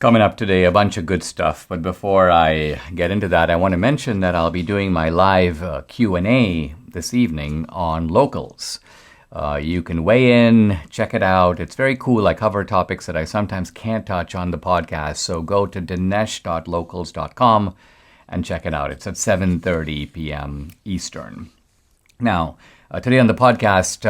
Coming up today, a bunch of good stuff. But before I get into that, I want to mention that I'll be doing my live Q&A this evening on locals. You can weigh in, check it out. It's very cool. I cover topics that I sometimes can't touch on the podcast. So go to dinesh.locals.com and check it out. It's at 7:30 p.m. Eastern. Now, today on the podcast,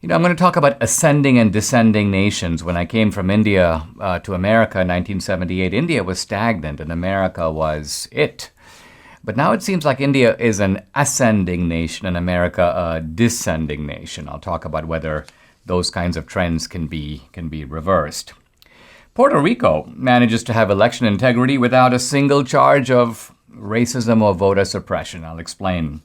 I'm going to talk about ascending and descending nations. When I came from India to America in 1978, India was stagnant and America was it. But now it seems like India is an ascending nation and America a descending nation. I'll talk about whether those kinds of trends can be reversed. Puerto Rico manages to have election integrity without a single charge of racism or voter suppression. I'll explain.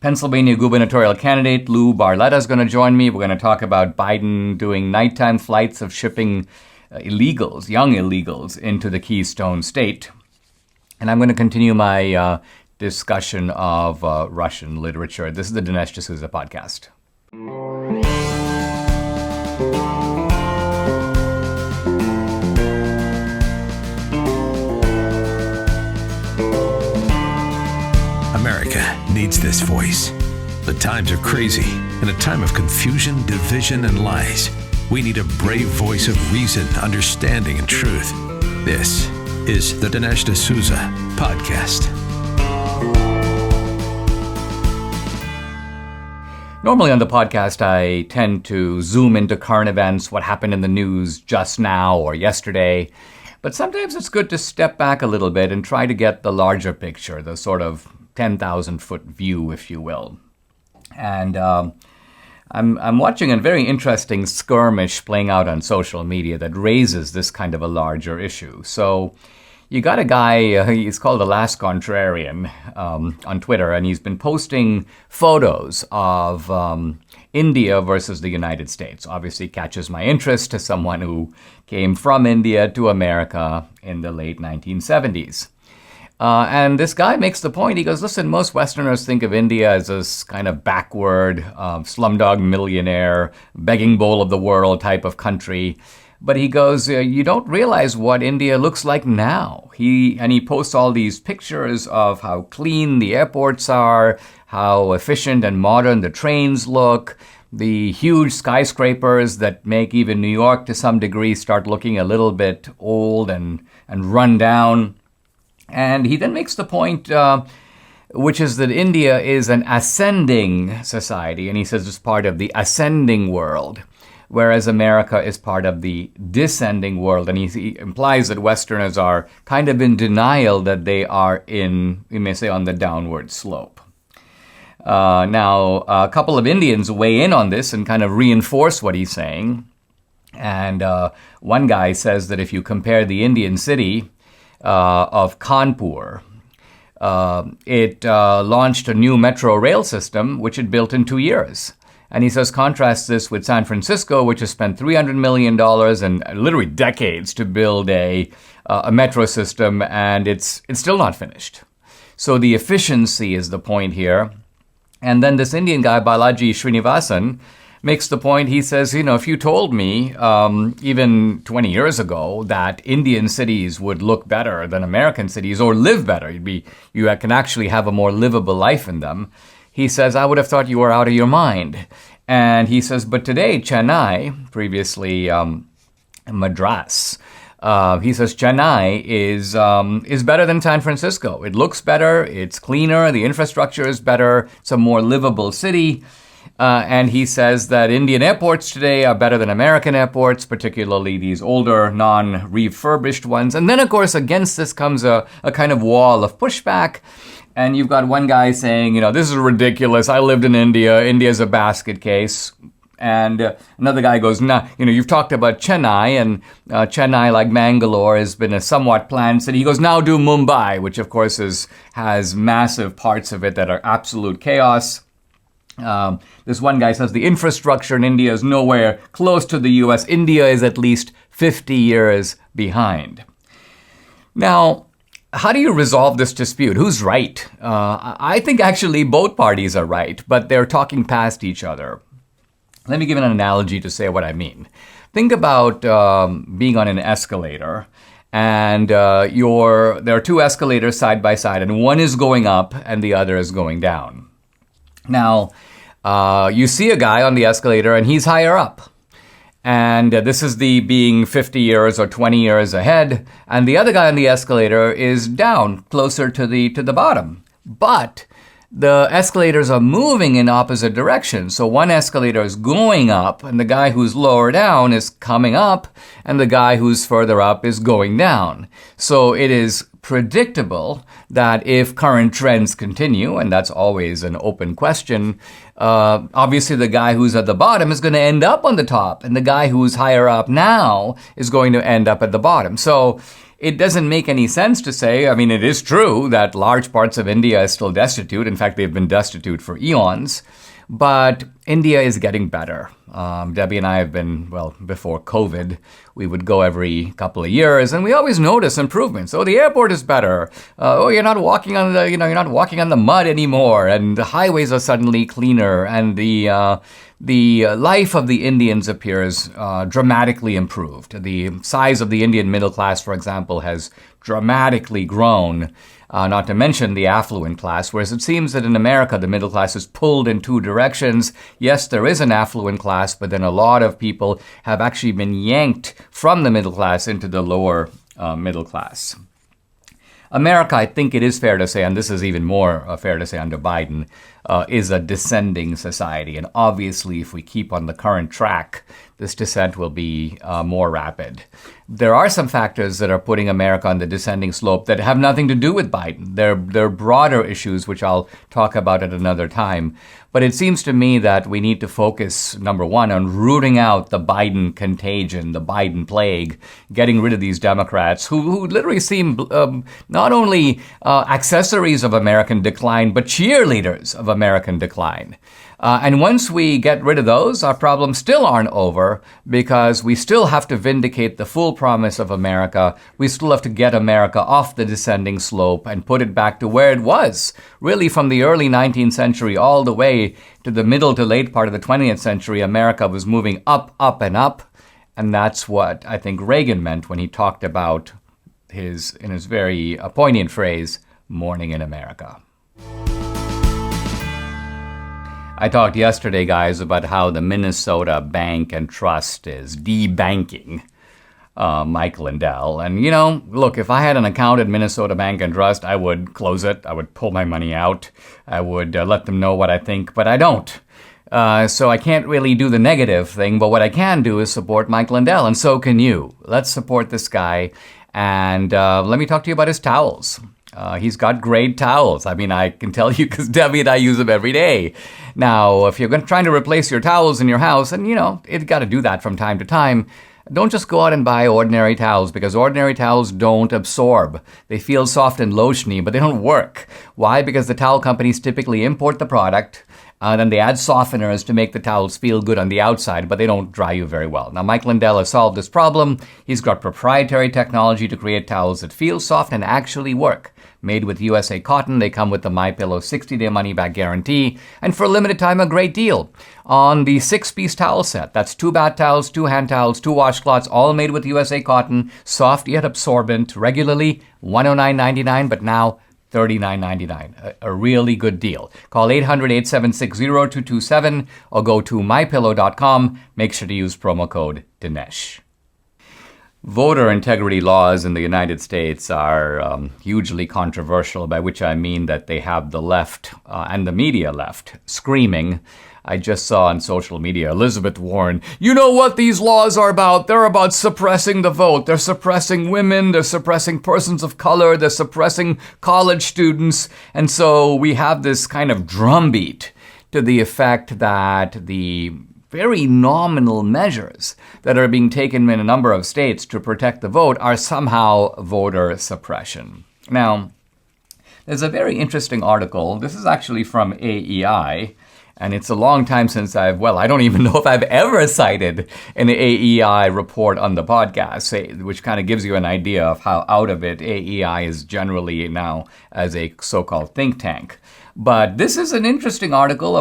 Pennsylvania gubernatorial candidate Lou Barletta is going to join me. We're going to talk about Biden doing nighttime flights of shipping illegals, young illegals, into the Keystone state. And I'm going to continue my discussion of Russian literature. This is the Dinesh D'Souza podcast. America needs this voice. The times are crazy. In a time of confusion, division, and lies, we need a brave voice of reason, understanding, and truth. This is the Dinesh D'Souza podcast. Normally on the podcast, I tend to zoom into current events, what happened in the news just now or yesterday. But sometimes it's good to step back a little bit and try to get the larger picture, the sort of 10,000-foot view, if you will. And I'm watching a very interesting skirmish playing out on social media that raises this kind of a larger issue. So you got a guy, he's called The Last Contrarian on Twitter, and he's been posting photos of India versus the United States. Obviously catches my interest as someone who came from India to America in the late 1970s. And this guy makes the point, he goes, listen, most Westerners think of India as this kind of backward, slumdog millionaire, begging bowl of the world type of country. But he goes, you don't realize what India looks like now. He posts all these pictures of how clean the airports are, how efficient and modern the trains look, the huge skyscrapers that make even New York to some degree start looking a little bit old and run down. And he then makes the point, which is that India is an ascending society, and he says it's part of the ascending world, whereas America is part of the descending world. And he implies that Westerners are kind of in denial that they are in, you may say, on the downward slope. Now, a couple of Indians weigh in on this and kind of reinforce what he's saying. And one guy says that if you compare the Indian city of Kanpur, it launched a new metro rail system, which it built in 2 years. And he says, contrast this with San Francisco, which has spent $300 million and literally decades to build a metro system, and it's still not finished. So the efficiency is the point here. And then this Indian guy, Balaji Srinivasan, makes the point, he says, if you told me even 20 years ago that Indian cities would look better than American cities or live better, you can actually have a more livable life in them, he says, I would have thought you were out of your mind. And he says, but today, Chennai, previously Madras, he says Chennai is better than San Francisco. It looks better, it's cleaner, the infrastructure is better, it's a more livable city. And he says that Indian airports today are better than American airports, particularly these older, non-refurbished ones. And then, of course, against this comes a kind of wall of pushback. And you've got one guy saying, this is ridiculous. I lived in India. India's a basket case. And another guy goes, you've talked about Chennai, and Chennai, like Bangalore, has been a somewhat planned city. He goes, now do Mumbai, which, of course, has massive parts of it that are absolute chaos. This one guy says the infrastructure in India is nowhere close to the U.S. India is at least 50 years behind. Now, how do you resolve this dispute? Who's right? I think actually both parties are right, but they're talking past each other. Let me give an analogy to say what I mean. Think about being on an escalator, and there are two escalators side by side, and one is going up and the other is going down. Now, you see a guy on the escalator and he's higher up. And this is the being 50 years or 20 years ahead. And the other guy on the escalator is down, closer to the bottom. But the escalators are moving in opposite directions. So one escalator is going up, and the guy who's lower down is coming up, and the guy who's further up is going down. So it is predictable that if current trends continue, and that's always an open question, obviously the guy who's at the bottom is going to end up on the top, and the guy who's higher up now is going to end up at the bottom. So it doesn't make any sense to say, I mean, it is true that large parts of India is still destitute. In fact, they've been destitute for eons. But India is getting better. Debbie and I have been, well, before COVID, we would go every couple of years, and we always notice improvements. Oh, the airport is better. You're not walking on the mud anymore, and the highways are suddenly cleaner, and the life of the Indians appears dramatically improved. The size of the Indian middle class, for example, has dramatically grown. Not to mention the affluent class, whereas it seems that in America, the middle class is pulled in two directions. Yes, there is an affluent class, but then a lot of people have actually been yanked from the middle class into the lower middle class. America, I think it is fair to say, and this is even more fair to say under Biden, is a descending society. And obviously, if we keep on the current track, this descent will be more rapid. There are some factors that are putting America on the descending slope that have nothing to do with Biden. They're broader issues, which I'll talk about at another time. But it seems to me that we need to focus, number one, on rooting out the Biden contagion, the Biden plague, getting rid of these Democrats who literally seem not only accessories of American decline, but cheerleaders of American decline. And once we get rid of those, our problems still aren't over, because we still have to vindicate the full promise of America. We still have to get America off the descending slope and put it back to where it was, really from the early 19th century all the way to the middle to late part of the 20th century. America was moving up, up, and up. And that's what I think Reagan meant when he talked about in his very poignant phrase, morning in America. I talked yesterday, guys, about how the Minnesota Bank and Trust is debanking Mike Lindell. And, look, if I had an account at Minnesota Bank and Trust, I would close it. I would pull my money out. I would let them know what I think, but I don't. So I can't really do the negative thing, but what I can do is support Mike Lindell, and so can you. Let's support this guy, and let me talk to you about his towels. He's got great towels. I mean, I can tell you because Debbie and I use them every day. Now, if you're trying to replace your towels in your house, and it's got to do that from time to time, don't just go out and buy ordinary towels, because ordinary towels don't absorb. They feel soft and lotiony, but they don't work. Why? Because the towel companies typically import the product, then they add softeners to make the towels feel good on the outside, but they don't dry you very well. Now, Mike Lindell has solved this problem. He's got proprietary technology to create towels that feel soft and actually work. Made with USA cotton, they come with the MyPillow 60-day money-back guarantee, and for a limited time, a great deal on the 6-piece towel set. That's 2 bath towels, 2 hand towels, 2 washcloths, all made with USA cotton, soft yet absorbent, regularly $109.99, but now $39.99. A really good deal. Call 800-876-0227 or go to mypillow.com. Make sure to use promo code Dinesh. Voter integrity laws in the United States are hugely controversial, by which I mean that they have the left and the media left screaming. I just saw on social media Elizabeth Warren, you know what these laws are about? They're about suppressing the vote. They're suppressing women. They're suppressing persons of color. They're suppressing college students. And so we have this kind of drumbeat to the effect that the very nominal measures that are being taken in a number of states to protect the vote are somehow voter suppression. Now, there's a very interesting article. This is actually from AEI, and it's a long time since I don't even know if I've ever cited an AEI report on the podcast, which kind of gives you an idea of how out of it AEI is generally now as a so-called think tank. But this is an interesting article.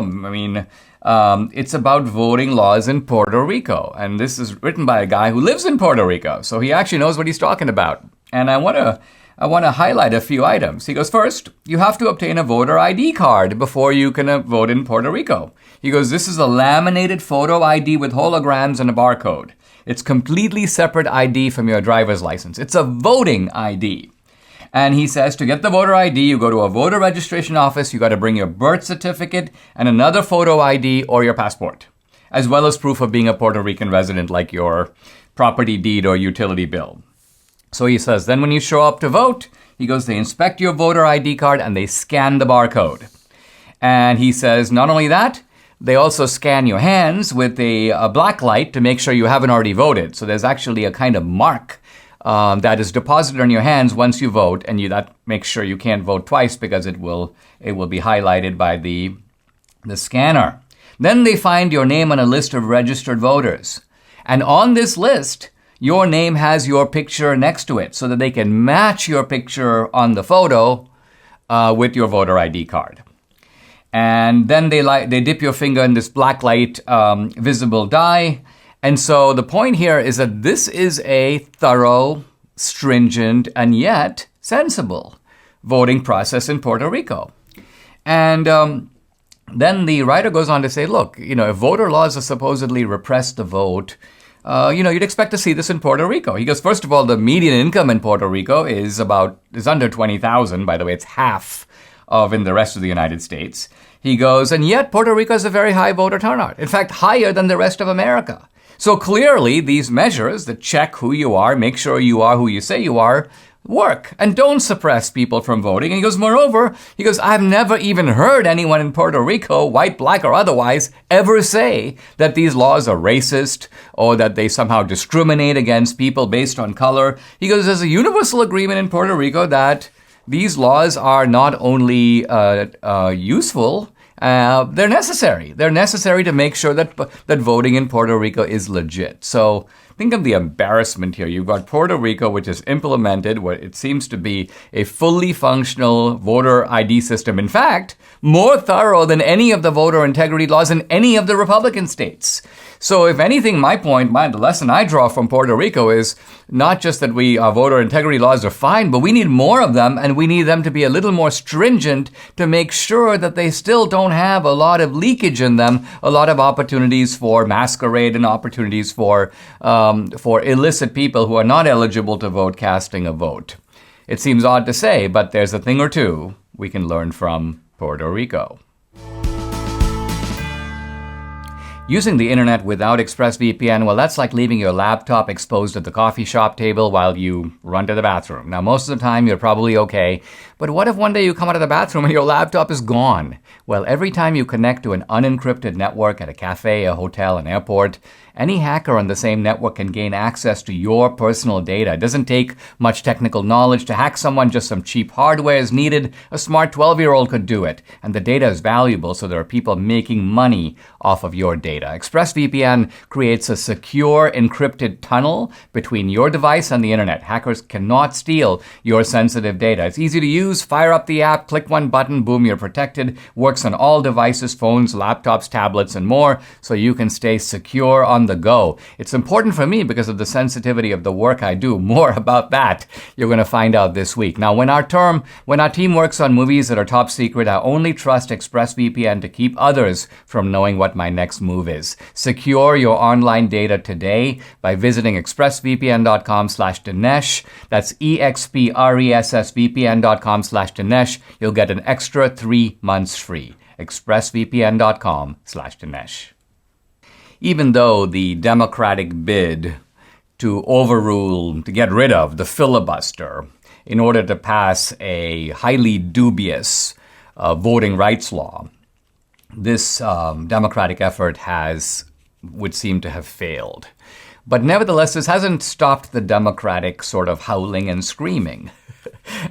It's about voting laws in Puerto Rico. And this is written by a guy who lives in Puerto Rico. So he actually knows what he's talking about. And I want to highlight a few items. He goes, first, you have to obtain a voter ID card before you can vote in Puerto Rico. He goes, this is a laminated photo ID with holograms and a barcode. It's completely separate ID from your driver's license. It's a voting ID. And he says to get the voter ID, you go to a voter registration office, you got to bring your birth certificate and another photo ID or your passport, as well as proof of being a Puerto Rican resident like your property deed or utility bill. So he says, then when you show up to vote, he goes, they inspect your voter ID card and they scan the barcode. And he says, not only that, they also scan your hands with a black light to make sure you haven't already voted. So there's actually a kind of mark that is deposited on your hands once you vote, and that makes sure you can't vote twice because it will be highlighted by the scanner. Then they find your name on a list of registered voters. And on this list, your name has your picture next to it so that they can match your picture on the photo with your voter ID card. And then they dip your finger in this black light visible dye. And so the point here is that this is a thorough, stringent, and yet sensible voting process in Puerto Rico. And then the writer goes on to say, look, if voter laws are supposedly repress the vote, you'd expect to see this in Puerto Rico. He goes, first of all, the median income in Puerto Rico is under 20,000. By the way, it's half of in the rest of the United States. He goes, and yet Puerto Rico has a very high voter turnout. In fact, higher than the rest of America. So clearly, these measures that check who you are, make sure you are who you say you are, work and don't suppress people from voting. And he goes, moreover, I've never even heard anyone in Puerto Rico, white, black, or otherwise, ever say that these laws are racist or that they somehow discriminate against people based on color. He goes, there's a universal agreement in Puerto Rico that these laws are not only useful, they're necessary. They're necessary to make sure that voting in Puerto Rico is legit. So think of the embarrassment here. You've got Puerto Rico, which has implemented what it seems to be a fully functional voter ID system. In fact, more thorough than any of the voter integrity laws in any of the Republican states. So if anything, the lesson I draw from Puerto Rico is not just that our voter integrity laws are fine, but we need more of them, and we need them to be a little more stringent to make sure that they still don't have a lot of leakage in them, a lot of opportunities for masquerade and opportunities for illicit people who are not eligible to vote casting a vote. It seems odd to say, but there's a thing or two we can learn from Puerto Rico. Using the internet without ExpressVPN, well, that's like leaving your laptop exposed at the coffee shop table while you run to the bathroom. Now, most of the time, you're probably okay. But what if one day you come out of the bathroom and your laptop is gone? Well, every time you connect to an unencrypted network at a cafe, a hotel, an airport, any hacker on the same network can gain access to your personal data. It doesn't take much technical knowledge to hack someone. Just some cheap hardware is needed. A smart 12-year-old could do it. And the data is valuable, so there are people making money off of your data. ExpressVPN creates a secure, encrypted tunnel between your device and the internet. Hackers cannot steal your sensitive data. It's easy to use. Fire up the app, click one button, boom, you're protected. Works on all devices, phones, laptops, tablets, and more, so you can stay secure on the go. It's important for me because of the sensitivity of the work I do. More about that you're going to find out this week. Now, when our team works on movies that are top secret, I only trust ExpressVPN to keep others from knowing what my next move is. Secure your online data today by visiting expressvpn.com/Dinesh. That's expressvpn.com/Dinesh. You'll get an extra 3 months free. expressvpn.com/Dinesh. Even though the Democratic bid to get rid of the filibuster in order to pass a highly dubious voting rights law, this Democratic effort would seem to have failed. But nevertheless, this hasn't stopped the Democratic sort of howling and screaming.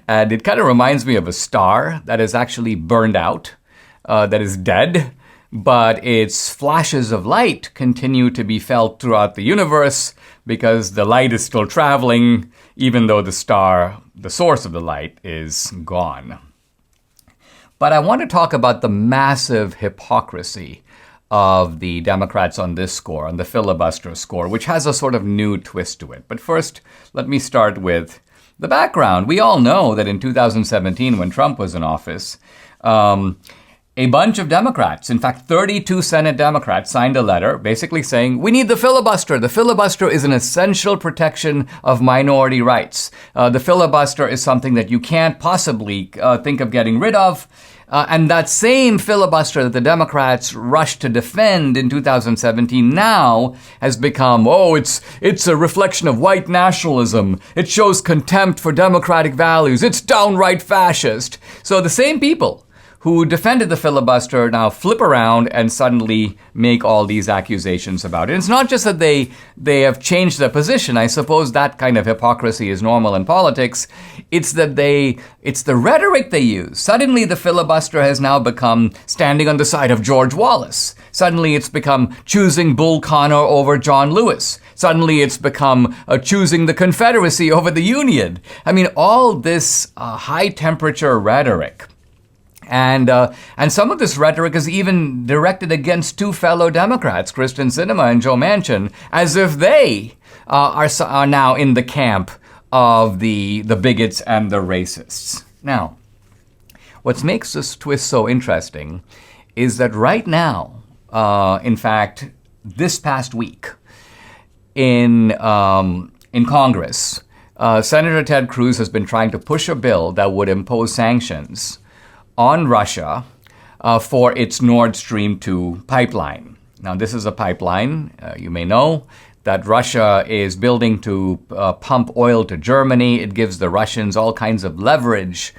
And it kind of reminds me of a star that is actually burned out, that is dead, but its flashes of light continue to be felt throughout the universe because the light is still traveling, even though the star, the source of the light, is gone. But I want to talk about the massive hypocrisy of the Democrats on this score, on the filibuster score, which has a sort of new twist to it. But first, let me start with The background, we all know that in 2017, when Trump was in office, a bunch of Democrats, in fact, 32 Senate Democrats, signed a letter basically saying, we need the filibuster. The filibuster is an essential protection of minority rights. The filibuster is something that you can't possibly think of getting rid of. And that same filibuster that the Democrats rushed to defend in 2017 now has become, it's a reflection of white nationalism. It shows contempt for democratic values. It's downright fascist. So the same people who defended the filibuster now flip around and suddenly make all these accusations about it. And it's not just that they have changed their position. I suppose that kind of hypocrisy is normal in politics. It's that it's the rhetoric they use. Suddenly the filibuster has now become standing on the side of George Wallace. Suddenly it's become choosing Bull Connor over John Lewis. Suddenly it's become choosing the Confederacy over the Union. I mean, all this high temperature rhetoric. And some of this rhetoric is even directed against two fellow Democrats, Kristen Sinema and Joe Manchin, as if they are now in the camp of the bigots and the racists. Now, what makes this twist so interesting is that right now, in fact, this past week in Congress, Senator Ted Cruz has been trying to push a bill that would impose sanctions on Russia for its Nord Stream 2 pipeline. Now, this is a pipeline, you may know, that Russia is building to pump oil to Germany. It gives the Russians all kinds of leverage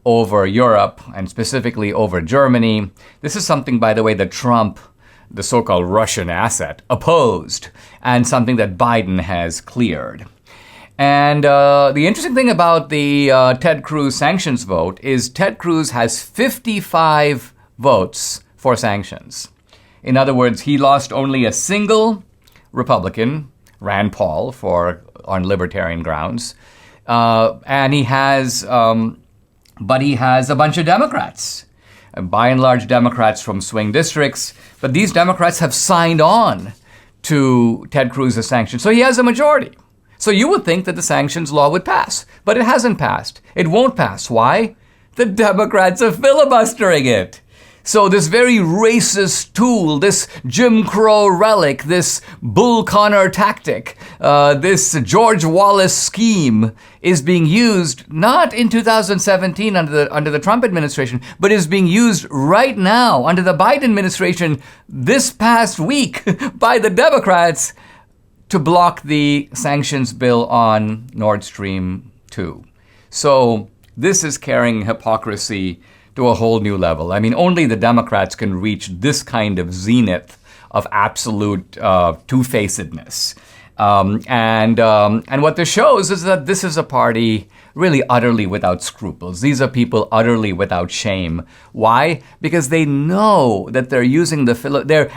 over Europe and specifically over Germany. This is something, by the way, that Trump, the so-called Russian asset, opposed, and something that Biden has cleared. And the interesting thing about the Ted Cruz sanctions vote is Ted Cruz has 55 votes for sanctions. In other words, he lost only a single Republican, Rand Paul, on libertarian grounds, and he has a bunch of Democrats, by and large Democrats from swing districts. But these Democrats have signed on to Ted Cruz's sanctions, so he has a majority. So you would think that the sanctions law would pass, but it hasn't passed. It won't pass. Why? The Democrats are filibustering it. So this very racist tool, this Jim Crow relic, this Bull Connor tactic, this George Wallace scheme is being used not in 2017 under the Trump administration, but is being used right now under the Biden administration this past week by the Democrats to block the sanctions bill on Nord Stream 2. So this is carrying hypocrisy to a whole new level. I mean, only the Democrats can reach this kind of zenith of absolute two-facedness. And what this shows is that this is a party really utterly without scruples. These are people utterly without shame. Why? Because they know that they're using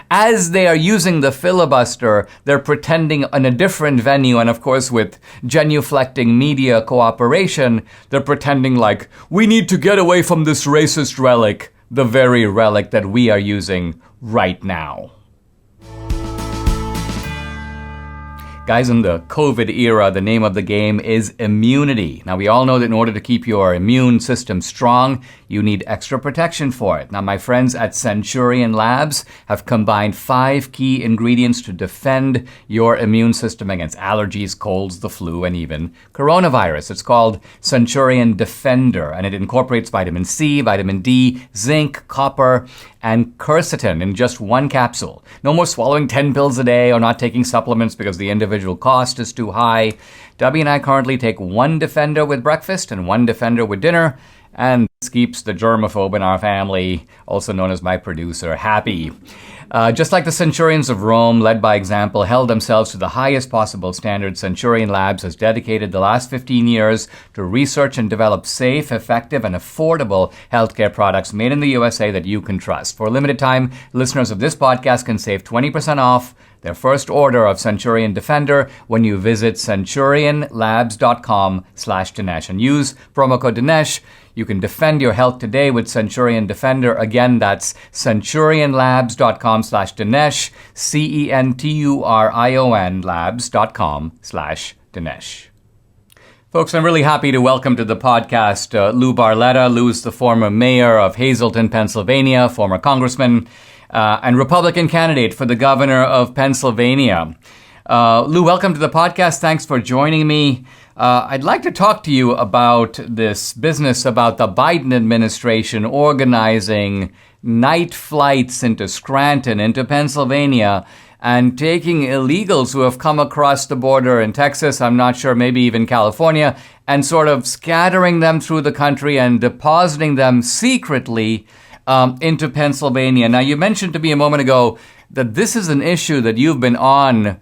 as they are using the filibuster, they're pretending in a different venue, and of course with genuflecting media cooperation, they're pretending like, we need to get away from this racist relic, the very relic that we are using right now. Guys, in the COVID era, the name of the game is immunity. Now, we all know that in order to keep your immune system strong, you need extra protection for it. Now, my friends at Centurion Labs have combined 5 key ingredients to defend your immune system against allergies, colds, the flu, and even coronavirus. It's called Centurion Defender, and it incorporates vitamin C, vitamin D, zinc, copper, and quercetin in just one capsule. No more swallowing 10 pills a day or not taking supplements because the individual cost is too high. Debbie and I currently take 1 Defender with breakfast and 1 Defender with dinner, and this keeps the germaphobe in our family, also known as my producer, happy. Just like the Centurions of Rome, led by example, held themselves to the highest possible standards, Centurion Labs has dedicated the last 15 years to research and develop safe, effective, and affordable healthcare products made in the USA that you can trust. For a limited time, listeners of this podcast can save 20% off their first order of Centurion Defender when you visit centurionlabs.com/Dinesh and use promo code Dinesh. You can defend your health today with Centurion Defender. Again, that's centurionlabs.com/Dinesh, CENTURION labs.com/Dinesh. Folks, I'm really happy to welcome to the podcast Lou Barletta. Lou's the former mayor of Hazleton, Pennsylvania, former congressman, and Republican candidate for the governor of Pennsylvania. Lou, welcome to the podcast. Thanks for joining me. I'd like to talk to you about this business about the Biden administration organizing night flights into Scranton, into Pennsylvania, and taking illegals who have come across the border in Texas, I'm not sure, maybe even California, and sort of scattering them through the country and depositing them secretly into Pennsylvania. Now, you mentioned to me a moment ago that this is an issue that you've been on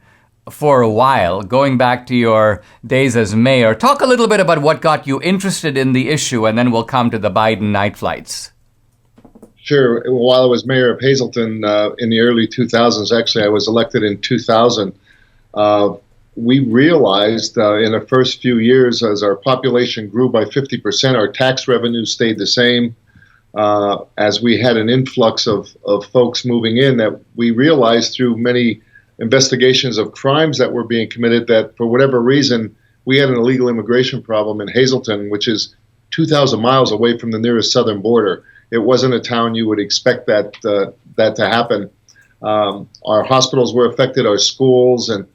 for a while, going back to your days as mayor. Talk a little bit about what got you interested in the issue, and then we'll come to the Biden night flights. Sure. While I was mayor of Hazleton in the early 2000s, actually I was elected in 2000, we realized in the first few years as our population grew by 50%, our tax revenue stayed the same. As we had an influx of folks moving in, that we realized through many investigations of crimes that were being committed that for whatever reason, we had an illegal immigration problem in Hazleton, which is 2,000 miles away from the nearest southern border. It wasn't a town you would expect that to happen. Our hospitals were affected, our schools, and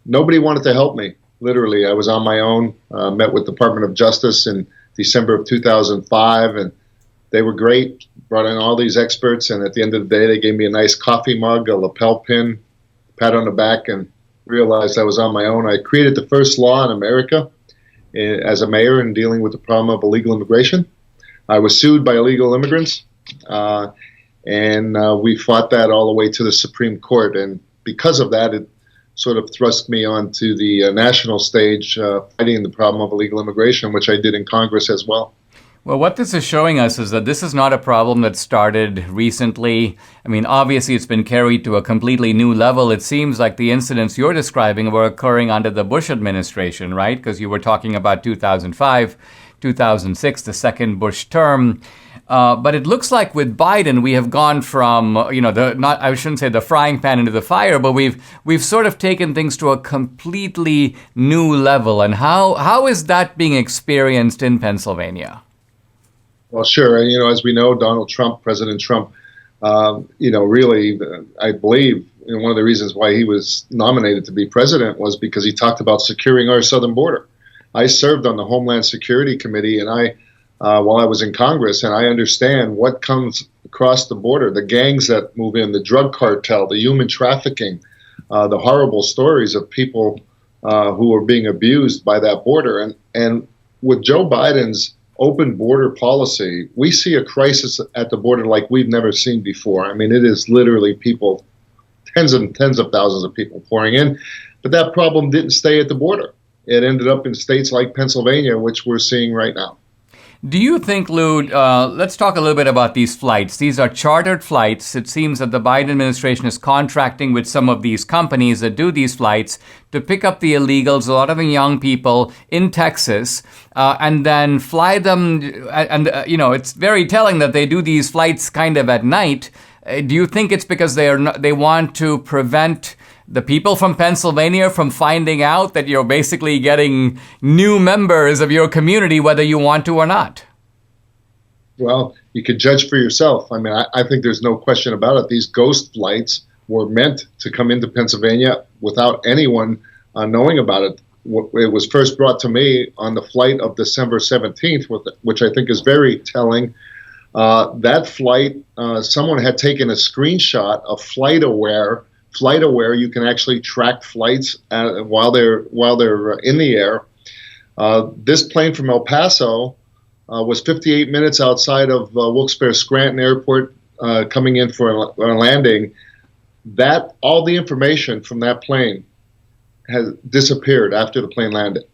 nobody wanted to help me. Literally, I was on my own, met with the Department of Justice in December of 2005, and they were great, brought in all these experts, and at the end of the day, they gave me a nice coffee mug, a lapel pin, pat on the back, and realized I was on my own. I created the first law in America as a mayor in dealing with the problem of illegal immigration. I was sued by illegal immigrants, and we fought that all the way to the Supreme Court. And because of that, it sort of thrust me onto the national stage, fighting the problem of illegal immigration, which I did in Congress as well. Well, what this is showing us is that this is not a problem that started recently. I mean, obviously, it's been carried to a completely new level. It seems like the incidents you're describing were occurring under the Bush administration, right? Because you were talking about 2005, 2006, the second Bush term. But it looks like with Biden, we have gone from, I shouldn't say the frying pan into the fire, but we've sort of taken things to a completely new level. And how is that being experienced in Pennsylvania? Well, sure. As we know, Donald Trump, President Trump, really, I believe one of the reasons why he was nominated to be president was because he talked about securing our southern border. I served on the Homeland Security Committee, and while I was in Congress, and I understand what comes across the border, the gangs that move in, the drug cartel, the human trafficking, the horrible stories of people who are being abused by that border. And with Joe Biden's open border policy, we see a crisis at the border like we've never seen before. I mean, it is literally people, tens and tens of thousands of people pouring in. But that problem didn't stay at the border. It ended up in states like Pennsylvania, which we're seeing right now. Do you think, Lou, let's talk a little bit about these flights. These are chartered flights. It seems that the Biden administration is contracting with some of these companies that do these flights to pick up the illegals, a lot of them young people in Texas, and then fly them. And it's very telling that they do these flights kind of at night. Do you think it's because they want to prevent the people from Pennsylvania from finding out that you're basically getting new members of your community, whether you want to or not? Well, you could judge for yourself. I mean, I think there's no question about it. These ghost flights were meant to come into Pennsylvania without anyone knowing about it. It was first brought to me on the flight of December 17th, which I think is very telling. That flight, someone had taken a screenshot of FlightAware. FlightAware, you can actually track flights while they're in the air. This plane from El Paso was 58 minutes outside of Wilkes-Barre Scranton Airport, coming in for a landing. All the information from that plane has disappeared after the plane landed.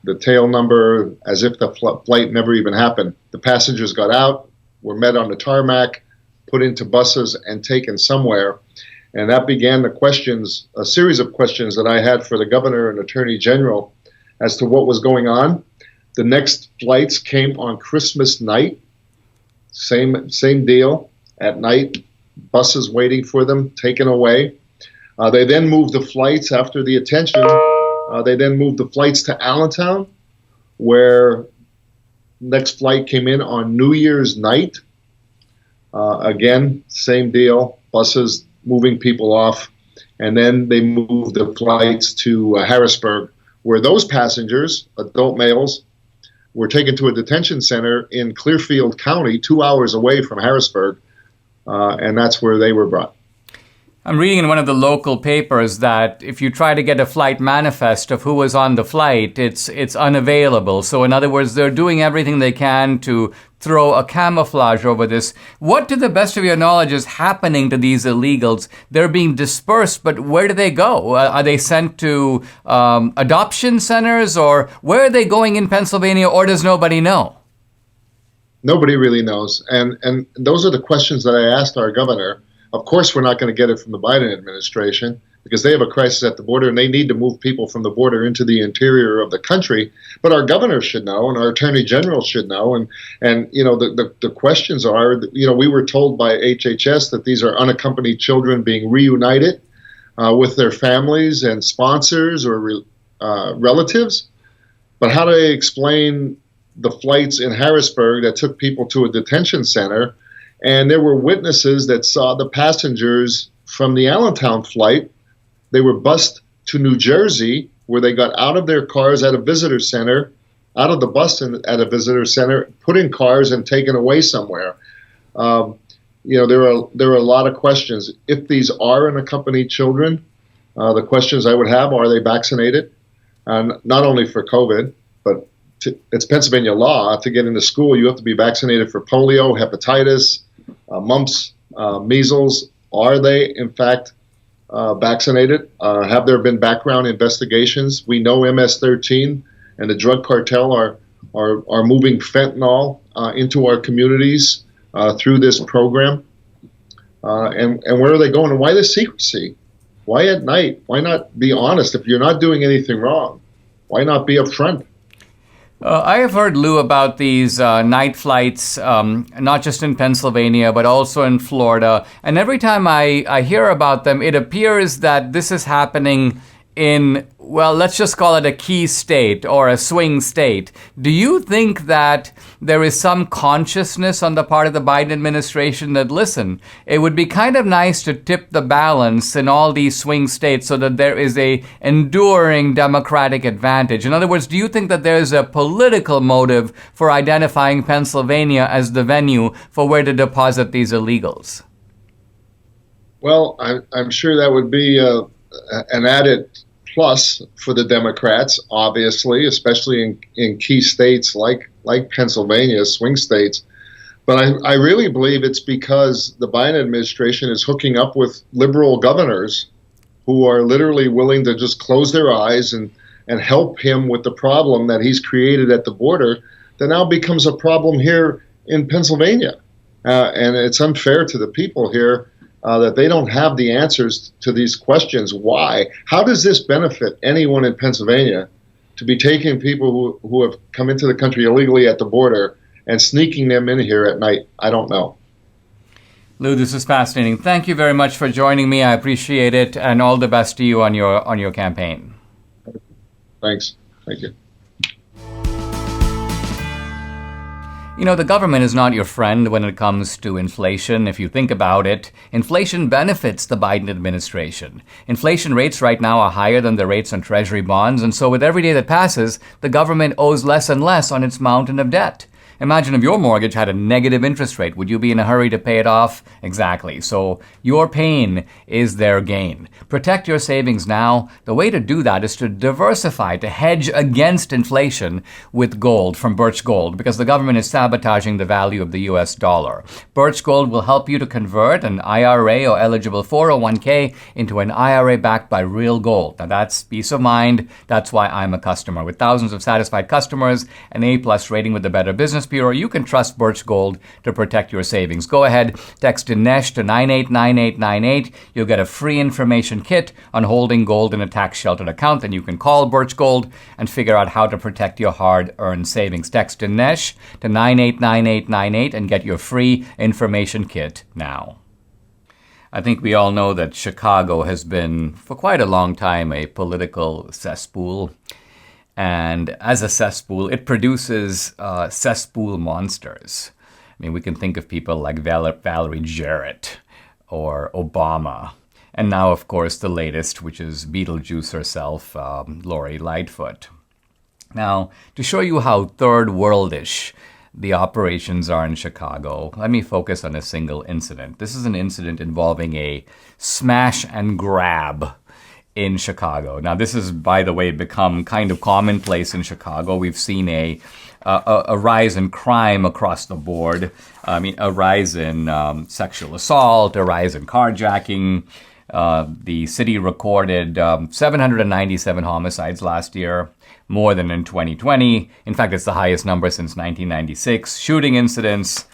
The tail number, as if the flight never even happened. The passengers got out, were met on the tarmac, put into buses, and taken somewhere. And that began a series of questions that I had for the governor and attorney general as to what was going on. The next flights came on Christmas night. Same deal. At night, buses waiting for them, taken away. They then moved the flights after the attention. They then moved the flights to Allentown, where next flight came in on New Year's night. Again, same deal, buses moving people off. And then they moved the flights to Harrisburg, where those passengers, adult males, were taken to a detention center in Clearfield County, 2 hours away from Harrisburg, and that's where they were brought. I'm reading in one of the local papers that if you try to get a flight manifest of who was on the flight, it's unavailable. So in other words, they're doing everything they can to throw a camouflage over this. What, to the best of your knowledge, is happening to these illegals? They're being dispersed, but where do they go? Are they sent to adoption centers, or where are they going in Pennsylvania, or does nobody know? Nobody really knows. And those are the questions that I asked our governor. Of course, we're not going to get it from the Biden administration because they have a crisis at the border and they need to move people from the border into the interior of the country. But our governor should know and our attorney general should know. And you know, the questions are, you know, we were told by HHS that these are unaccompanied children being reunited with their families and sponsors or relatives. But how do they explain the flights in Harrisburg that took people to a detention center? And there were witnesses that saw the passengers from the Allentown flight. They were bused to New Jersey, where they got out of their cars at a visitor center, out of the bus at a visitor center, put in cars and taken away somewhere. You know, there are a lot of questions. If these are unaccompanied children, the questions I would have: are they vaccinated? Not only for COVID, but it's Pennsylvania law. To get into school, you have to be vaccinated for polio, hepatitis, mumps, measles. Are they, in fact, vaccinated? Have there been background investigations? We know MS-13 and the drug cartel are moving fentanyl into our communities through this program. And where are they going? And why the secrecy? Why at night? Why not be honest? If you're not doing anything wrong, why not be upfront? I have heard, Lou, about these night flights, not just in Pennsylvania, but also in Florida. And every time I hear about them, it appears that this is happening in, well, let's just call it a key state or a swing state. Do you think that there is some consciousness on the part of the Biden administration that, listen, it would be kind of nice to tip the balance in all these swing states so that there is a enduring Democratic advantage? In other words, do you think that there's a political motive for identifying Pennsylvania as the venue for where to deposit these illegals? Well, I'm sure that would be an added plus for the Democrats, obviously, especially in key states like Pennsylvania, swing states. But I really believe it's because the Biden administration is hooking up with liberal governors who are literally willing to just close their eyes and help him with the problem that he's created at the border that now becomes a problem here in Pennsylvania. And it's unfair to the people here that they don't have the answers to these questions. Why? How does this benefit anyone in Pennsylvania to be taking people who have come into the country illegally at the border and sneaking them in here at night? I don't know. Lou, this is fascinating. Thank you very much for joining me. I appreciate it, and all the best to you on your campaign. Thanks. Thank you. You know, the government is not your friend when it comes to inflation. If you think about it, inflation benefits the Biden administration. Inflation rates right now are higher than the rates on Treasury bonds, and so with every day that passes, the government owes less and less on its mountain of debt. Imagine if your mortgage had a negative interest rate. Would you be in a hurry to pay it off? Exactly. So your pain is their gain. Protect your savings now. The way to do that is to diversify, to hedge against inflation with gold from Birch Gold, because the government is sabotaging the value of the U.S. dollar. Birch Gold will help you to convert an IRA or eligible 401k into an IRA backed by real gold. Now that's peace of mind. That's why I'm a customer. With thousands of satisfied customers, an A+ rating with the Better Business Bureau, you can trust Birch Gold to protect your savings. Go ahead, text Dinesh to 989898. You'll get a free information kit on holding gold in a tax-sheltered account. Then you can call Birch Gold and figure out how to protect your hard-earned savings. Text Dinesh to 989898 and get your free information kit now. I think we all know that Chicago has been, for quite a long time, a political cesspool. And as a cesspool, it produces cesspool monsters. I mean, we can think of people like Valerie Jarrett or Obama. And now, of course, the latest, which is Beetlejuice herself, Lori Lightfoot. Now, to show you how third worldish the operations are in Chicago, let me focus on a single incident. This is an incident involving a smash and grab in Chicago. Now, this has, by the way, become kind of commonplace in Chicago. We've seen a rise in crime across the board. I mean, a rise in sexual assault, a rise in carjacking. The city recorded 797 homicides last year, more than in 2020. In fact, it's the highest number since 1996. Shooting incidents.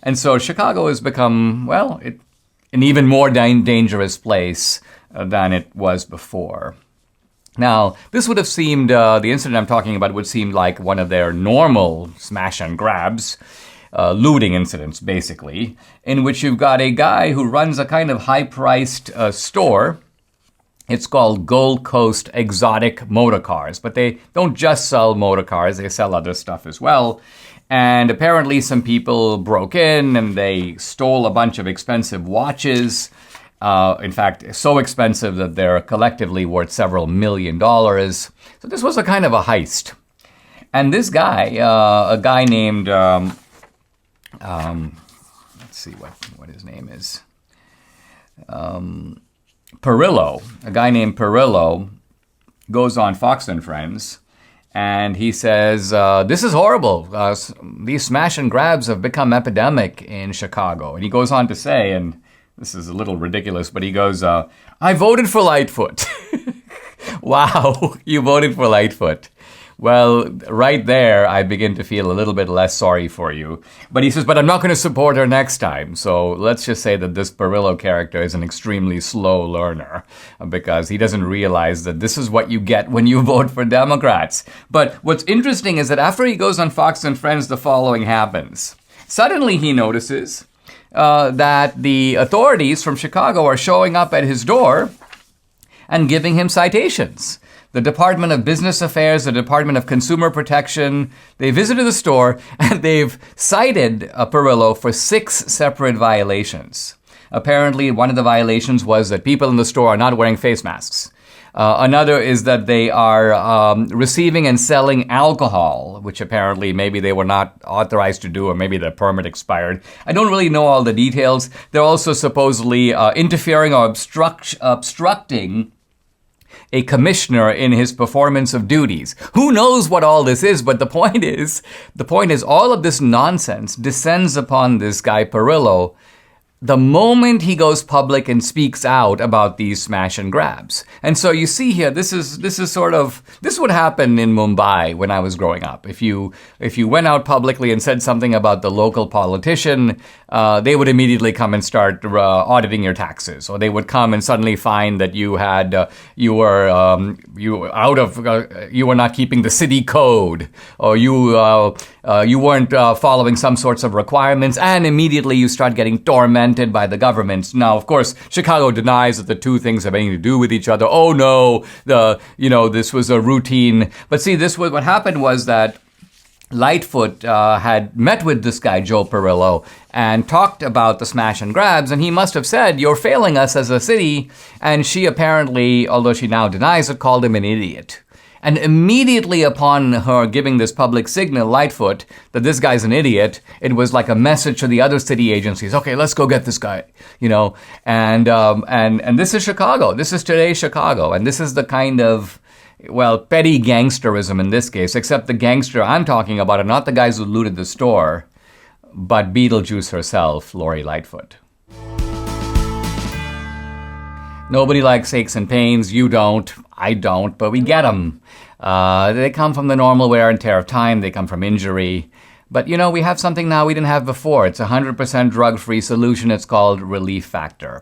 And so Chicago has become, well, an even more dangerous place than it was before. Now, this would have seemed, the incident I'm talking about would seem like one of their normal smash and grabs, looting incidents, basically, in which you've got a guy who runs a kind of high-priced store. It's called Gold Coast Exotic Motor Cars, but they don't just sell motor cars, they sell other stuff as well. And apparently some people broke in and they stole a bunch of expensive watches. In fact, so expensive that they're collectively worth several $1 million. So this was a kind of a heist. And this guy, a guy named, let's see what his name is, Perillo, a guy named Perillo, goes on Fox and Friends, and he says, this is horrible. These smash and grabs have become epidemic in Chicago. And he goes on to say, and this is a little ridiculous, but he goes, I voted for Lightfoot. Wow, you voted for Lightfoot. Well, right there, I begin to feel a little bit less sorry for you. But he says, but I'm not going to support her next time. So let's just say that this Perillo character is an extremely slow learner because he doesn't realize that this is what you get when you vote for Democrats. But what's interesting is that after he goes on Fox and Friends, the following happens. Suddenly he notices that the authorities from Chicago are showing up at his door and giving him citations. The Department of Business Affairs, the Department of Consumer Protection, they visited the store and they've cited Perillo for 6 separate violations. Apparently, one of the violations was that people in the store are not wearing face masks. Another is that they are receiving and selling alcohol, which apparently maybe they were not authorized to do, or maybe their permit expired. I don't really know all the details. They're also supposedly interfering or obstructing a commissioner in his performance of duties. Who knows what all this is, but the point is all of this nonsense descends upon this guy Perillo the moment he goes public and speaks out about these smash and grabs. And so you see here, this would happen in Mumbai when I was growing up. If you went out publicly and said something about the local politician, they would immediately come and start auditing your taxes, or they would come and suddenly find that you were not keeping the city code, or you weren't following some sorts of requirements, and immediately you start getting tormented by the government. Now, of course, Chicago denies that the two things have anything to do with each other. Oh no, this was a routine. But see, what happened was that Lightfoot had met with this guy, Joe Perillo, and talked about the smash and grabs, and he must have said, you're failing us as a city, and she apparently, although she now denies it, called him an idiot. And immediately upon her giving this public signal, Lightfoot, that this guy's an idiot, it was like a message to the other city agencies. Okay, let's go get this guy, And this is Chicago. This is today's Chicago, and this is the kind of, petty gangsterism in this case. Except the gangster I'm talking about are not the guys who looted the store, but Beetlejuice herself, Lori Lightfoot. Nobody likes aches and pains. You don't. I don't. But we get them. They come from the normal wear and tear of time. They come from injury. But, we have something now we didn't have before. It's a 100% drug-free solution. It's called Relief Factor.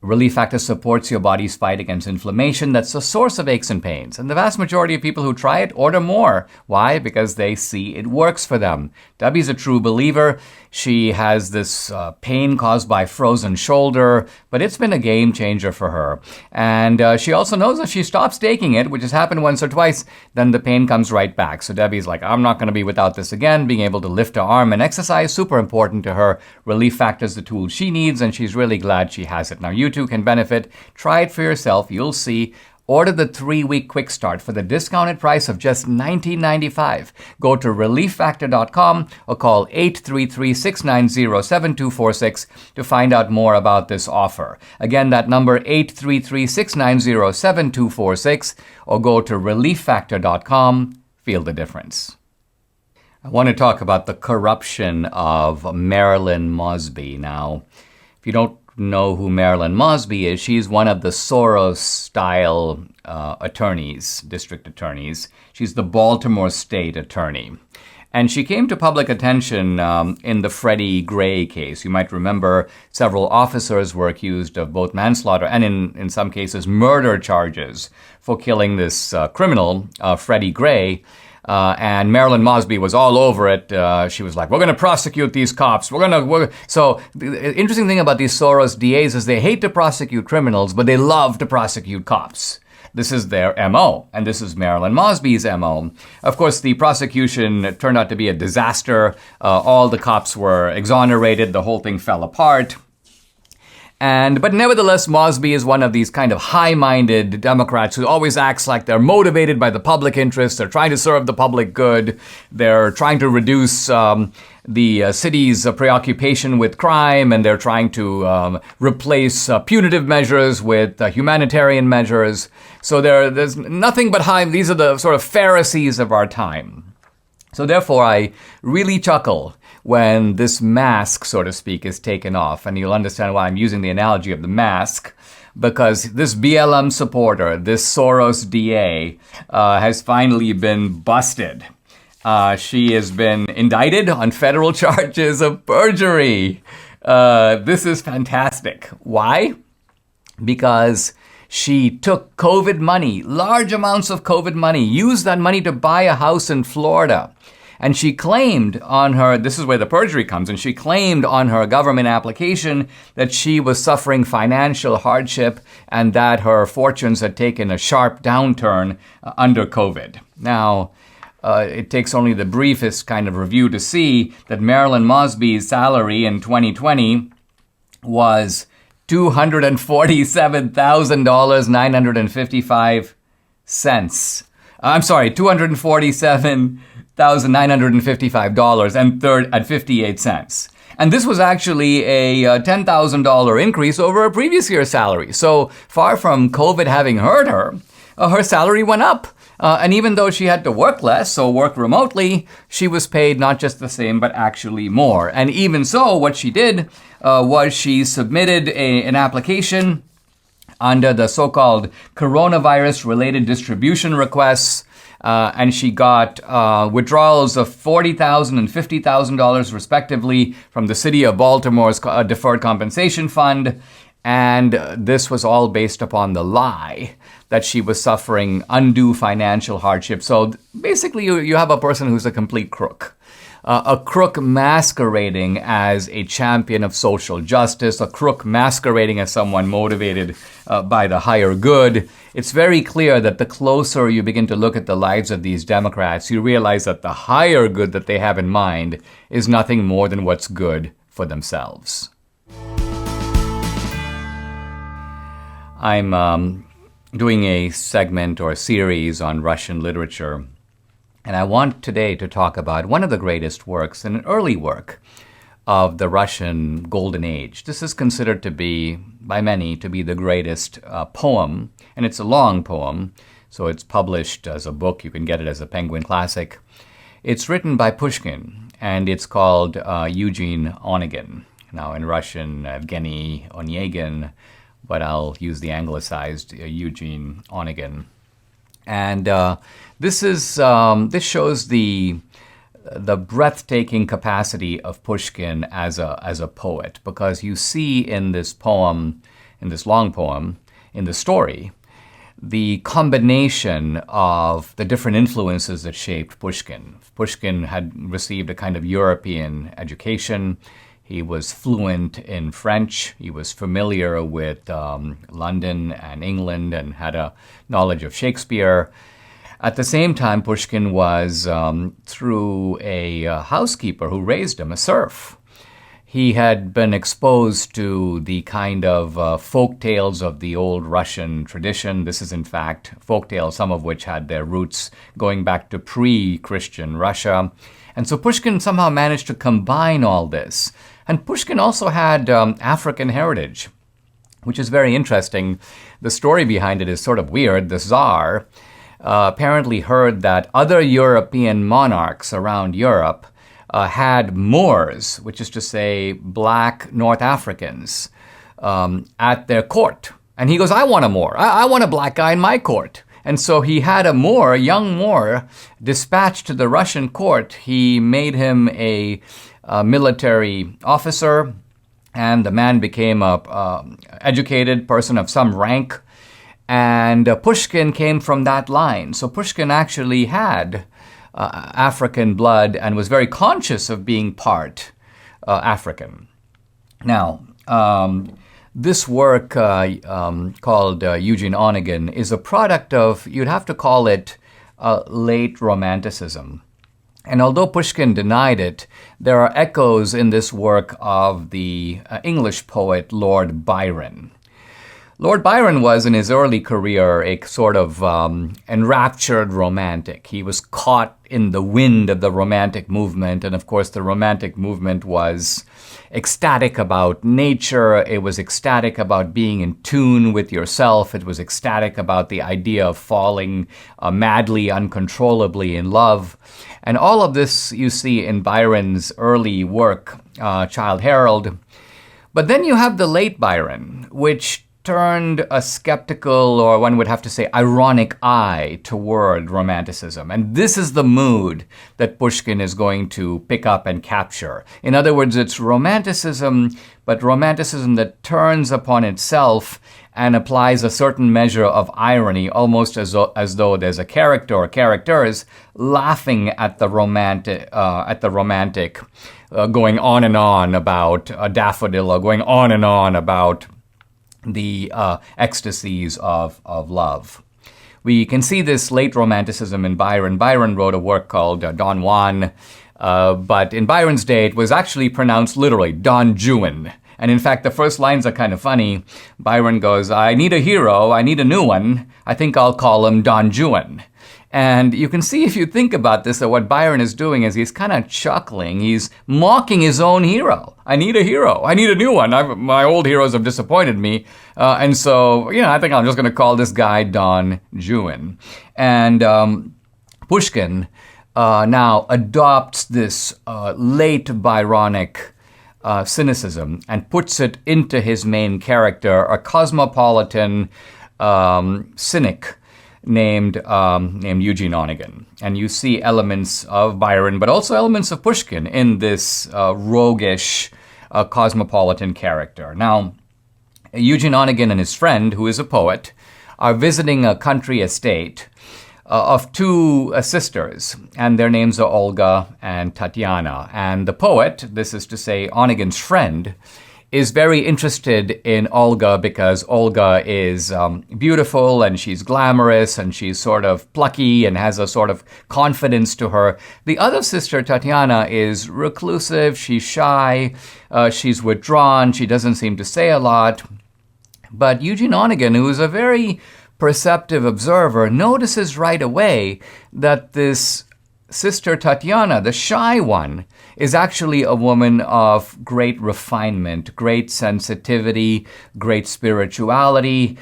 Relief Factor supports your body's fight against inflammation that's the source of aches and pains. And the vast majority of people who try it order more. Why? Because they see it works for them. Debbie's a true believer. She has this pain caused by frozen shoulder, but it's been a game changer for her. And she also knows if she stops taking it, which has happened once or twice, then the pain comes right back. So Debbie's like, I'm not going to be without this again. Being able to lift her arm and exercise, super important to her. Relief Factor is the tool she needs, and she's really glad she has it. Now, you too can benefit. Try it for yourself. You'll see. Order the 3-week quick start for the discounted price of just $19.95. Go to relieffactor.com or call 833-690-7246 to find out more about this offer. Again, that number 833-690-7246 or go to relieffactor.com. Feel the difference. I want to talk about the corruption of Marilyn Mosby. Now, if you don't know who Marilyn Mosby is, she's one of the Soros-style attorneys, district attorneys. She's the Baltimore State attorney. And she came to public attention in the Freddie Gray case. You might remember several officers were accused of both manslaughter and, in some cases, murder charges for killing this criminal, Freddie Gray. And Marilyn Mosby was all over it. She was like, we're going to prosecute these cops. So the interesting thing about these Soros DAs is they hate to prosecute criminals, but they love to prosecute cops. This is their MO, and this is Marilyn Mosby's MO. Of course, the prosecution turned out to be a disaster. All the cops were exonerated. The whole thing fell apart. But nevertheless, Mosby is one of these kind of high-minded Democrats who always acts like they're motivated by the public interest. They're trying to serve the public good. They're trying to reduce the city's preoccupation with crime, and they're trying to replace punitive measures with humanitarian measures. So there's nothing but high. These are the sort of Pharisees of our time. So therefore, I really chuckle when this mask, so to speak, is taken off. And you'll understand why I'm using the analogy of the mask, because this BLM supporter, this Soros DA, has finally been busted. She has been indicted on federal charges of perjury. This is fantastic. Why? Because she took COVID money, large amounts of COVID money, used that money to buy a house in Florida. And she claimed on her, this is where the perjury comes, and she claimed on her government application that she was suffering financial hardship and that her fortunes had taken a sharp downturn under COVID. Now, it takes only the briefest kind of review to see that Marilyn Mosby's salary in 2020 was $247,955. I'm sorry, $247,955.58. And this was actually a $10,000 increase over her previous year's salary. So far from COVID having hurt her, her salary went up. And even though she had to work less, so work remotely, she was paid not just the same, but actually more. And even so, what she did was she submitted an application under the so-called coronavirus-related distribution requests, and she got withdrawals of $40,000 and $50,000 respectively from the City of Baltimore's Deferred Compensation Fund. And this was all based upon the lie that she was suffering undue financial hardship. So basically, you have a person who's a complete crook. A crook masquerading as a champion of social justice, a crook masquerading as someone motivated by the higher good. It's very clear that the closer you begin to look at the lives of these Democrats, you realize that the higher good that they have in mind is nothing more than what's good for themselves. I'm doing a segment or a series on Russian literature, and I want today to talk about one of the greatest works, and an early work of the Russian Golden Age. This is considered to be, by many, to be the greatest poem, and it's a long poem, so it's published as a book. You can get it as a Penguin Classic. It's written by Pushkin, and it's called Eugene Onegin. Now, in Russian, Evgeny Onegin, but I'll use the anglicized Eugene Onegin. And this shows the breathtaking capacity of Pushkin as a poet, because you see in this poem in this long poem, in the story, the combination of the different influences that shaped Pushkin. Pushkin had received a kind of European education. He was fluent in French. He was familiar with London and England and had a knowledge of Shakespeare. At the same time, Pushkin was through a housekeeper who raised him, a serf. He had been exposed to the kind of folk tales of the old Russian tradition. This is, in fact, folk tales, some of which had their roots going back to pre-Christian Russia. And so Pushkin somehow managed to combine all this. And Pushkin also had African heritage, which is very interesting. The story behind it is sort of weird. The Tsar apparently heard that other European monarchs around Europe had Moors, which is to say black North Africans, at their court. And he goes, I want a Moor. I want a black guy in my court. And so he had a Moor, a young Moor, dispatched to the Russian court. He made him a military officer, and the man became a educated person of some rank. And Pushkin came from that line. So Pushkin actually had African blood and was very conscious of being part African. Now, this work called Eugene Onegin is a product of, you'd have to call it late Romanticism. And although Pushkin denied it, there are echoes in this work of the English poet Lord Byron. Lord Byron was, in his early career, a sort of enraptured romantic. He was caught in the wind of the Romantic movement, and of course the Romantic movement was ecstatic about nature. It was ecstatic about being in tune with yourself. It was ecstatic about the idea of falling madly, uncontrollably in love. And all of this you see in Byron's early work, Childe Harold. But then you have the late Byron, which turned a skeptical, or one would have to say ironic eye toward Romanticism. And this is the mood that Pushkin is going to pick up and capture. In other words, it's Romanticism, but Romanticism that turns upon itself and applies a certain measure of irony, almost as though there's a character or characters laughing at the romantic, going on and on about a daffodil, or going on and on about the ecstasies of love. We can see this late Romanticism in Byron. Byron wrote a work called Don Juan, but in Byron's day it was actually pronounced literally Don Juan. And in fact, the first lines are kind of funny. Byron goes, I need a hero, I need a new one. I think I'll call him Don Juan. And you can see, if you think about this, that what Byron is doing is he's kind of chuckling. He's mocking his own hero. I need a hero. I need a new one. My old heroes have disappointed me. And so, I think I'm just going to call this guy Don Juan. And Pushkin now adopts this late Byronic cynicism and puts it into his main character, a cosmopolitan cynic named Eugene Onegin. And you see elements of Byron, but also elements of Pushkin in this roguish, cosmopolitan character. Now, Eugene Onegin and his friend, who is a poet, are visiting a country estate of two sisters, and their names are Olga and Tatiana. And the poet, this is to say Onegin's friend, is very interested in Olga because Olga is beautiful and she's glamorous and she's sort of plucky and has a sort of confidence to her. The other sister, Tatiana, is reclusive, she's shy, she's withdrawn, she doesn't seem to say a lot. But Eugene Onegin, who is a very perceptive observer, notices right away that this sister Tatiana, the shy one, is actually a woman of great refinement, great sensitivity, great spirituality,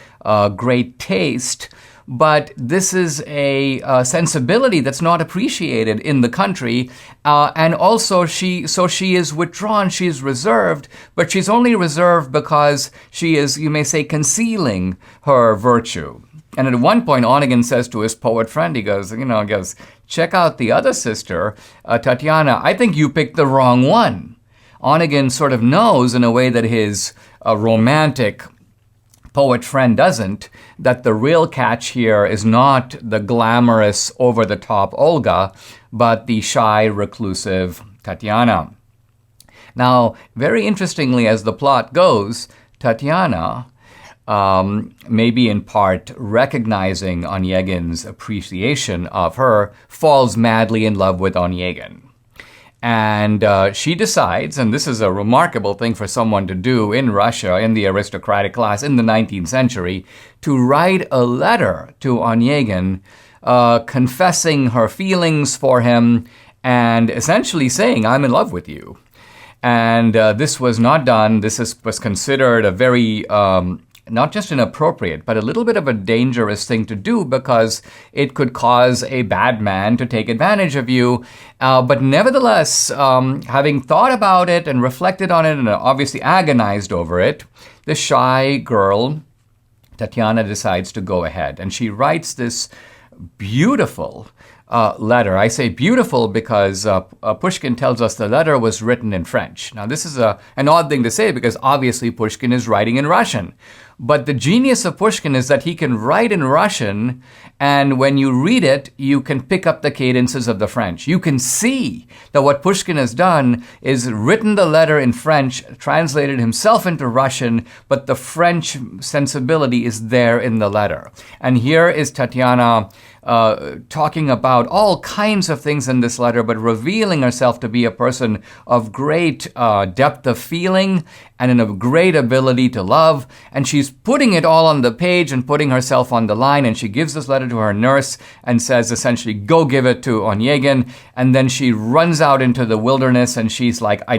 great taste. But this is a sensibility that's not appreciated in the country. And also she is withdrawn, she is reserved, but she's only reserved because she is, you may say, concealing her virtue. And at one point, Onegin says to his poet friend, he goes, check out the other sister, Tatiana. I think you picked the wrong one. Onegin sort of knows in a way that his romantic poet friend doesn't, that the real catch here is not the glamorous, over-the-top Olga, but the shy, reclusive Tatiana. Now, very interestingly, as the plot goes, Tatiana, maybe in part recognizing Onegin's appreciation of her, falls madly in love with Onegin. And she decides, and this is a remarkable thing for someone to do in Russia, in the aristocratic class in the 19th century, to write a letter to Onegin confessing her feelings for him and essentially saying, I'm in love with you. And this was not done. This was considered a very not just inappropriate, but a little bit of a dangerous thing to do because it could cause a bad man to take advantage of you. But nevertheless, having thought about it and reflected on it and obviously agonized over it, the shy girl, Tatiana, decides to go ahead. And she writes this beautiful letter. I say beautiful because Pushkin tells us the letter was written in French. Now, this is an odd thing to say because obviously Pushkin is writing in Russian. But the genius of Pushkin is that he can write in Russian, and when you read it, you can pick up the cadences of the French. You can see that what Pushkin has done is written the letter in French, translated himself into Russian, but the French sensibility is there in the letter. And here is Tatiana talking about all kinds of things in this letter, but revealing herself to be a person of great depth of feeling and of great ability to love. And she's putting it all on the page and putting herself on the line. And she gives this letter to her nurse and says, essentially, go give it to Onegin. And then she runs out into the wilderness and she's like, I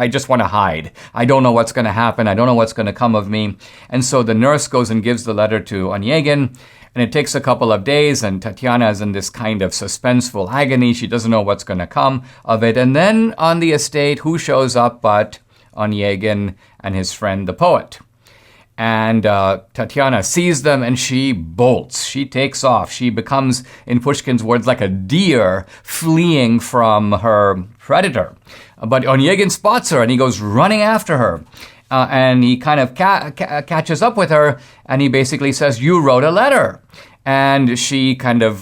just want to hide. I don't know what's going to happen. I don't know what's going to come of me. And so the nurse goes and gives the letter to Onegin. And it takes a couple of days, and Tatiana is in this kind of suspenseful agony. She doesn't know what's going to come of it. And then on the estate, who shows up but Onegin and his friend, the poet. And Tatiana sees them, and she bolts. She takes off. She becomes, in Pushkin's words, like a deer fleeing from her predator. But Onegin spots her, and he goes running after her. And he kind of catches up with her, and he basically says, you wrote a letter. And she kind of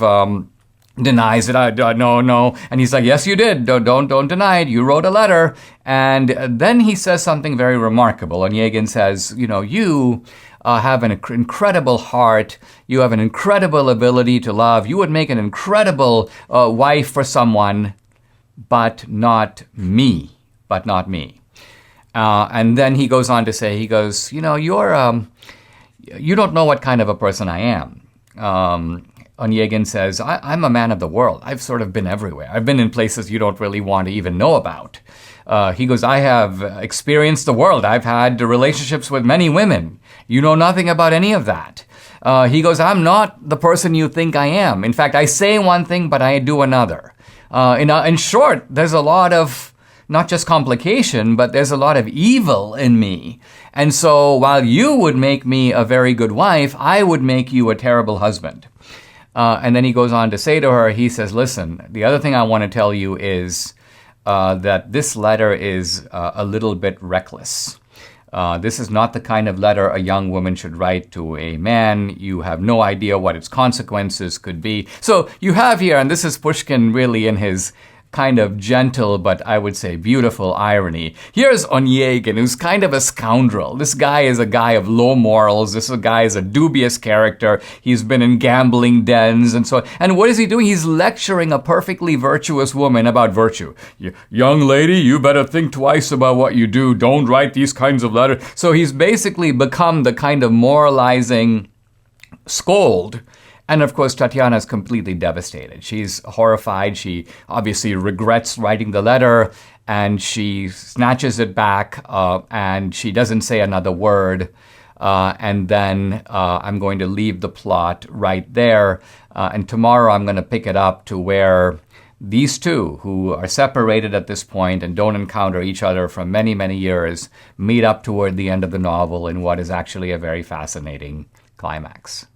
denies it. No. And he's like, yes, you did. Don't deny it. You wrote a letter. And then he says something very remarkable. Onegin says, you have an incredible heart. You have an incredible ability to love. You would make an incredible wife for someone, but not me. And then he goes on to say, you don't know what kind of a person I am. Onegin says, I'm a man of the world. I've sort of been everywhere. I've been in places you don't really want to even know about. He goes, I have experienced the world. I've had relationships with many women. You know nothing about any of that. He goes, I'm not the person you think I am. In fact, I say one thing, but I do another. In short, there's a lot of not just complication, but there's a lot of evil in me. And so while you would make me a very good wife, I would make you a terrible husband. And then he goes on to say to her, he says, listen, the other thing I want to tell you is that this letter is a little bit reckless. This is not the kind of letter a young woman should write to a man. You have no idea what its consequences could be. So you have here, and this is Pushkin really in his kind of gentle, but I would say beautiful irony. Here's Onegin, who's kind of a scoundrel. This guy is a guy of low morals. This guy is a dubious character. He's been in gambling dens and so on. And what is he doing? He's lecturing a perfectly virtuous woman about virtue. Young lady, you better think twice about what you do. Don't write these kinds of letters. So he's basically become the kind of moralizing scold. And of course, Tatiana is completely devastated. She's horrified. She obviously regrets writing the letter, and she snatches it back, and she doesn't say another word. And then I'm going to leave the plot right there. And tomorrow I'm going to pick it up to where these two, who are separated at this point and don't encounter each other for many, many years, meet up toward the end of the novel in what is actually a very fascinating climax.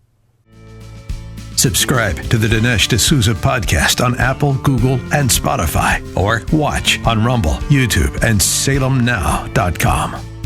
Subscribe to the Dinesh D'Souza podcast on Apple, Google, and Spotify, or watch on Rumble, YouTube, and SalemNow.com.